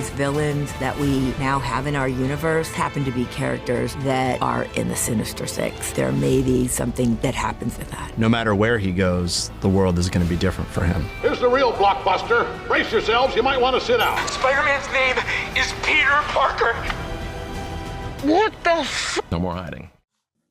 these villains that we now have in our universe happen to be characters that are in the Sinister Six. There may be something that happens in that. No matter where he goes, the world is going to be different for him. Here's the real blockbuster. Brace yourselves, you might want to sit down. Spider-Man's name is Peter Parker. What the f— No more hiding.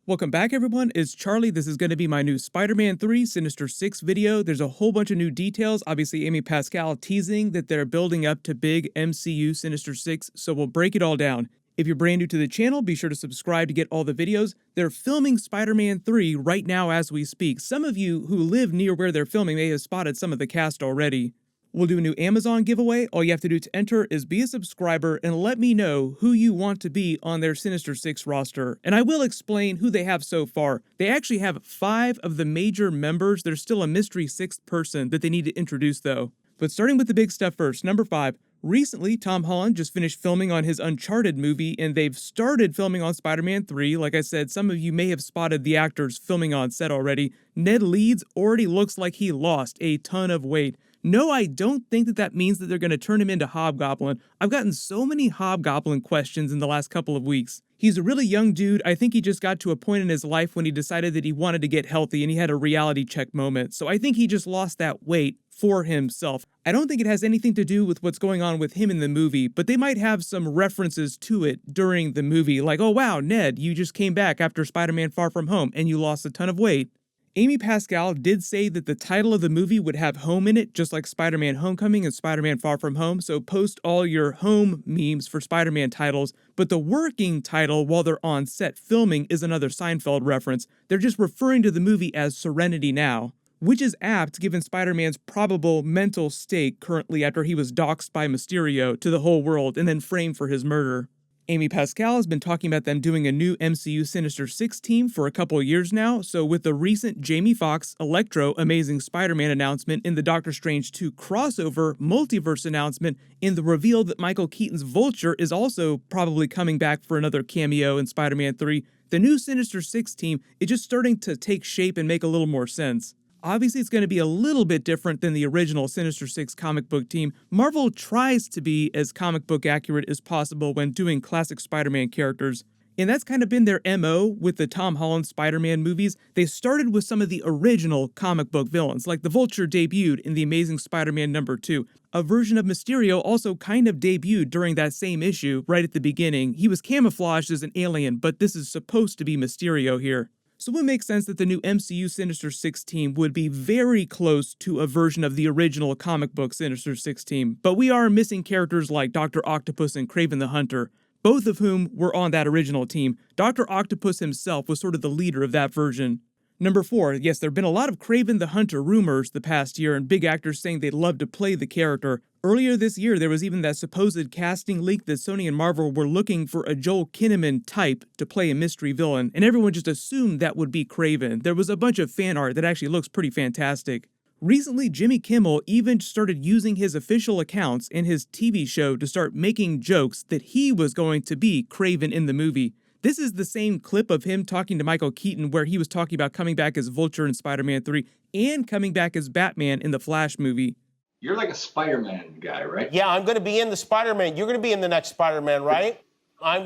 Welcome back, everyone. It's Charlie. This is going to be my new Spider-Man 3 Sinister Six video. There's a whole bunch of new details. Obviously, Amy Pascal teasing that they're building up to big MCU Sinister Six, so we'll break it all down. If you're brand new to the channel, be sure to subscribe to get all the videos. They're filming Spider-Man 3 right now as we speak. Some of you who live near where they're filming may have spotted some of the cast already. We'll do a new Amazon giveaway. All you have to do to enter is be a subscriber and let me know who you want to be on their Sinister Six roster. And I will explain who they have so far. They actually have 5 of the major members. There's still a mystery 6th person that they need to introduce though. But starting with the big stuff first, number 5. Recently, Tom Holland just finished filming on his Uncharted movie, and they've started filming on Spider-Man 3. Like I said, some of you may have spotted the actors filming on set already. Ned Leeds already looks like he lost a ton of weight. No, I don't think that means that they're going to turn him into Hobgoblin. I've gotten so many Hobgoblin questions in the last couple of weeks. He's a really young dude. I think he just got to a point in his life when he decided that he wanted to get healthy and he had a reality check moment. So I think he just lost that weight for himself. I don't think it has anything to do with what's going on with him in the movie, but they might have some references to it during the movie. Like, oh wow, Ned, you just came back after Spider-Man Far From Home and you lost a ton of weight. Amy Pascal did say that the title of the movie would have home in it, just like Spider-Man Homecoming and Spider-Man Far From Home, so post all your home memes for Spider-Man titles, but the working title while they're on set filming is another Seinfeld reference. They're just referring to the movie as Serenity Now, which is apt given Spider-Man's probable mental state currently after he was doxxed by Mysterio to the whole world and then framed for his murder. Amy Pascal has been talking about them doing a new MCU Sinister Six team for a couple of years now, so with the recent Jamie Foxx Electro Amazing Spider-Man announcement in the Doctor Strange 2 crossover multiverse announcement, and the reveal that Michael Keaton's Vulture is also probably coming back for another cameo in Spider-Man 3, the new Sinister Six team is just starting to take shape and make a little more sense. Obviously, it's going to be a little bit different than the original Sinister Six comic book team. Marvel tries to be as comic book accurate as possible when doing classic Spider-Man characters. And that's kind of been their MO with the Tom Holland Spider-Man movies. They started with some of the original comic book villains, like the Vulture debuted in The Amazing Spider-Man #2. A version of Mysterio also kind of debuted during that same issue right at the beginning. He was camouflaged as an alien, but this is supposed to be Mysterio here. So it would make sense that the new MCU Sinister Six team would be very close to a version of the original comic book Sinister Six team, but we are missing characters like Dr. Octopus and Kraven the Hunter, both of whom were on that original team. Dr. Octopus himself was sort of the leader of that version. Number 4, yes, there have been a lot of Kraven the Hunter rumors the past year and big actors saying they'd love to play the character. Earlier this year, there was even that supposed casting leak that Sony and Marvel were looking for a Joel Kinnaman type to play a mystery villain, and everyone just assumed that would be Kraven. There was a bunch of fan art that actually looks pretty fantastic. Recently, Jimmy Kimmel even started using his official accounts and his TV show to start making jokes that he was going to be Kraven in the movie. This is the same clip of him talking to Michael Keaton where he was talking about coming back as Vulture in Spider-Man 3 and coming back as Batman in the Flash movie. You're like a Spider-Man guy, right? Yeah, I'm going to be in the Spider-Man. You're going to be in the next Spider-Man, right? I'm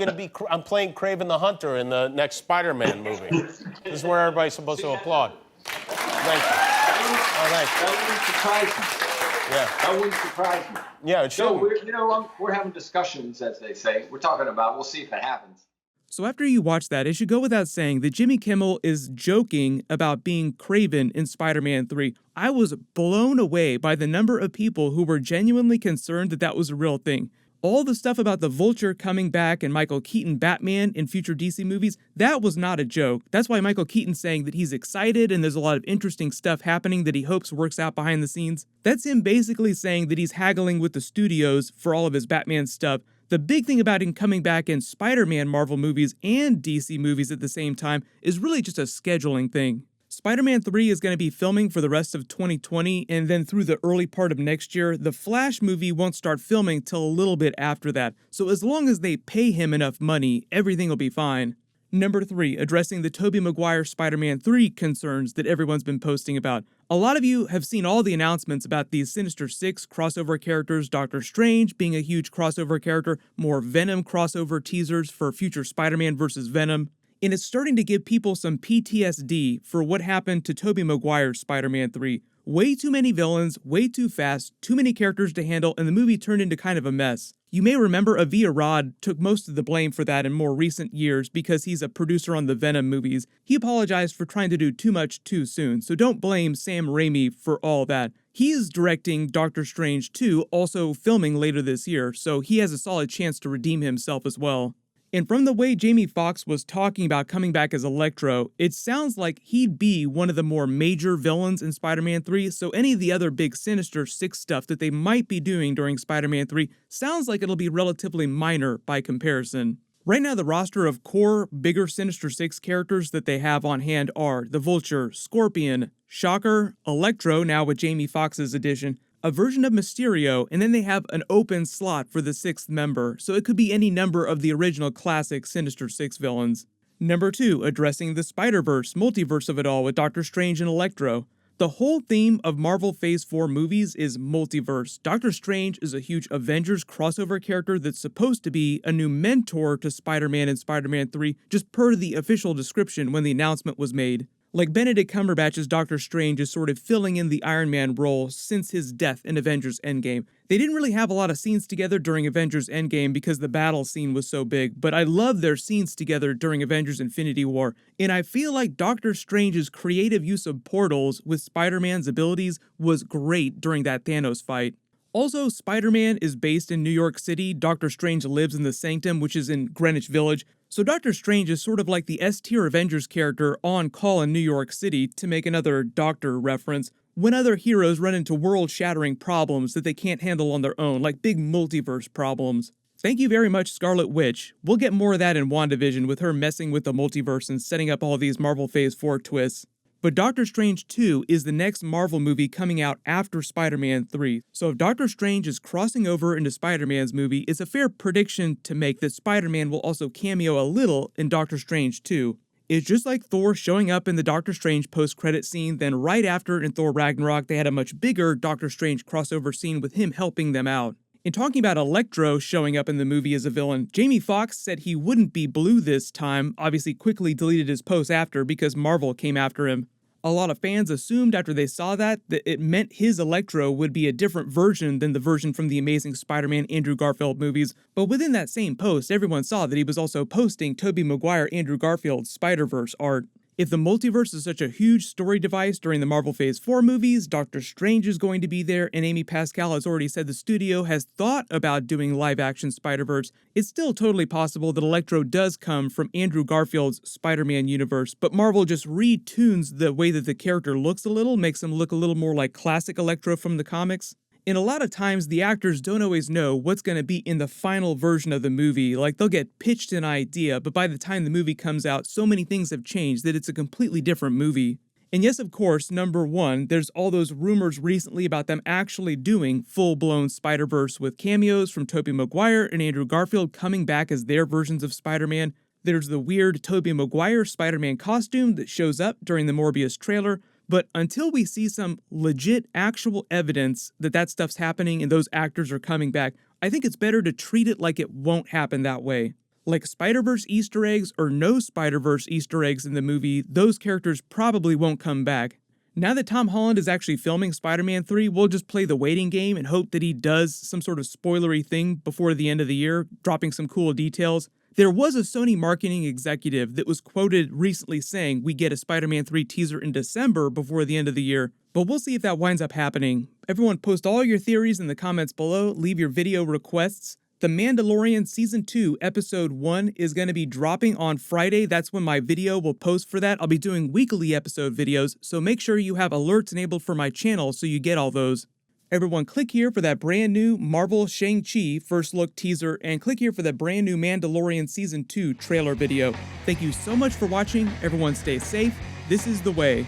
playing Kraven the Hunter in the next Spider-Man movie. This is where everybody's supposed to applaud. Thank you. That wouldn't surprise me. Yeah. That wouldn't surprise me. Yeah, it should. So we're having discussions, as they say. We're talking about. We'll see if it happens. So after you watch that, it should go without saying that Jimmy Kimmel is joking about being Kraven in Spider-Man 3. I was blown away by the number of people who were genuinely concerned that that was a real thing. All the stuff about the Vulture coming back and Michael Keaton Batman in future DC movies, that was not a joke. That's why Michael Keaton's saying that he's excited and there's a lot of interesting stuff happening that he hopes works out behind the scenes. That's him basically saying that he's haggling with the studios for all of his Batman stuff. The big thing about him coming back in Spider-Man Marvel movies and DC movies at the same time is really just a scheduling thing. Spider-Man 3 is going to be filming for the rest of 2020, and then through the early part of next year, the Flash movie won't start filming till a little bit after that. So as long as they pay him enough money, everything will be fine. Number 3, addressing the Tobey Maguire Spider-Man 3 concerns that everyone's been posting about. A lot of you have seen all the announcements about these Sinister Six crossover characters, Doctor Strange being a huge crossover character, more Venom crossover teasers for future Spider-Man vs. Venom, and it's starting to give people some PTSD for what happened to Tobey Maguire's Spider-Man 3. Way too many villains, way too fast, too many characters to handle, and the movie turned into kind of a mess. You may remember Avi Arad took most of the blame for that in more recent years because he's a producer on the Venom movies. He apologized for trying to do too much too soon, so don't blame Sam Raimi for all that. He is directing Doctor Strange 2, also filming later this year, so he has a solid chance to redeem himself as well. And from the way Jamie Foxx was talking about coming back as Electro, it sounds like he'd be one of the more major villains in Spider-Man 3, so any of the other big Sinister Six stuff that they might be doing during Spider-Man 3 sounds like it'll be relatively minor by comparison. Right now, the roster of core, bigger Sinister Six characters that they have on hand are the Vulture, Scorpion, Shocker, Electro, now with Jamie Foxx's addition, a version of Mysterio, and then they have an open slot for the 6th member, so it could be any number of the original classic Sinister Six villains. Number 2, addressing the Spider-Verse, multiverse of it all with Doctor Strange and Electro. The whole theme of Marvel Phase 4 movies is multiverse. Doctor Strange is a huge Avengers crossover character that's supposed to be a new mentor to Spider-Man in Spider-Man 3, just per the official description when the announcement was made. Like Benedict Cumberbatch's Doctor Strange is sort of filling in the Iron Man role since his death in Avengers Endgame. They didn't really have a lot of scenes together during Avengers Endgame because the battle scene was so big, but I love their scenes together during Avengers Infinity War, and I feel like Doctor Strange's creative use of portals with Spider-Man's abilities was great during that Thanos fight. Also, Spider-Man is based in New York City, Doctor Strange lives in the Sanctum, which is in Greenwich Village, so Doctor Strange is sort of like the S-tier Avengers character on call in New York City, to make another Doctor reference, when other heroes run into world-shattering problems that they can't handle on their own, like big multiverse problems. Thank you very much, Scarlet Witch. We'll get more of that in WandaVision with her messing with the multiverse and setting up all these Marvel Phase 4 twists. But Doctor Strange 2 is the next Marvel movie coming out after Spider-Man 3, so if Doctor Strange is crossing over into Spider-Man's movie, it's a fair prediction to make that Spider-Man will also cameo a little in Doctor Strange 2. It's just like Thor showing up in the Doctor Strange post-credit scene, then right after in Thor Ragnarok they had a much bigger Doctor Strange crossover scene with him helping them out. In talking about Electro showing up in the movie as a villain, Jamie Foxx said he wouldn't be blue this time, obviously quickly deleted his post after because Marvel came after him. A lot of fans assumed after they saw that it meant his Electro would be a different version than the version from the Amazing Spider-Man Andrew Garfield movies, but within that same post, everyone saw that he was also posting Tobey Maguire Andrew Garfield Spider-Verse art. If the multiverse is such a huge story device during the Marvel Phase 4 movies, Doctor Strange is going to be there, and Amy Pascal has already said the studio has thought about doing live-action Spider-Verse, it's still totally possible that Electro does come from Andrew Garfield's Spider-Man universe, but Marvel just retunes the way that the character looks a little, makes him look a little more like classic Electro from the comics. And a lot of times, the actors don't always know what's going to be in the final version of the movie. Like, they'll get pitched an idea, but by the time the movie comes out, so many things have changed that it's a completely different movie. And yes, of course, number 1, there's all those rumors recently about them actually doing full-blown Spider-Verse with cameos from Tobey Maguire and Andrew Garfield coming back as their versions of Spider-Man. There's the weird Tobey Maguire Spider-Man costume that shows up during the Morbius trailer. But until we see some legit, actual evidence that that stuff's happening and those actors are coming back, I think it's better to treat it like it won't happen that way. Like Spider-Verse Easter eggs or no Spider-Verse Easter eggs in the movie, those characters probably won't come back. Now that Tom Holland is actually filming Spider-Man 3, we'll just play the waiting game and hope that he does some sort of spoilery thing before the end of the year, dropping some cool details. There was a Sony marketing executive that was quoted recently saying we get a Spider-Man 3 teaser in December before the end of the year, but we'll see if that winds up happening. Everyone post all your theories in the comments below, leave your video requests. The Mandalorian Season 2 Episode 1 is going to be dropping on Friday. That's when my video will post for that. I'll be doing weekly episode videos, so make sure you have alerts enabled for my channel so you get all those. Everyone click here for that brand new Marvel Shang-Chi first look teaser, and click here for that brand new Mandalorian Season 2 trailer video. Thank you so much for watching. Everyone stay safe. This is The Way.